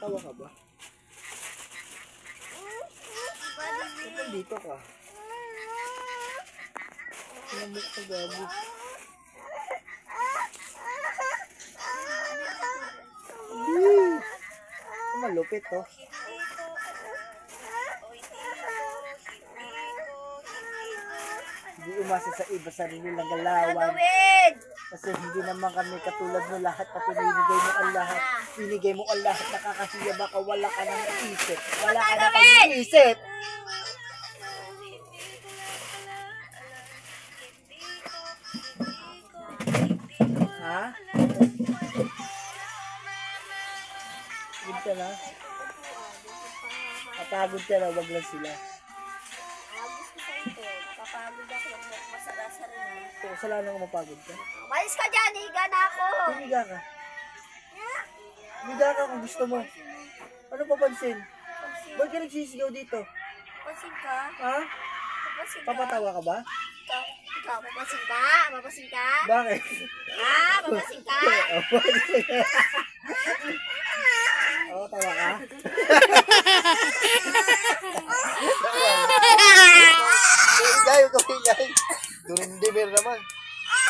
Papatawa ka ba? Ba't dito ka? Sinamuk ka gabi. Malupit to. Hindi umasa sa iba, sarili lang galawan. Kasi hindi naman kami katulad mo lahat. Pati binigay mo ang lahat. Binigay mo ang lahat. Nakakahiya, baka wala ka nang isip. Wala ka nang pag-iisip. Ha? Good ka na? Kapagod ka na, wag lang sila. Gusto sa ito. Kapagod ako. Masarasa rin. So, kasalanan ko mapagod ka. Malis ka dyan. Higa na ako. Humiga ka. Humiga ka kung gusto mo. Ano papansin? Ba't ka nagsisigaw dito? Papansin ka? Ha? Papansin ka? Papatawa ka ba? Ikaw, papansin ka? Papansin ka? Bakit? Ah, papansin ka?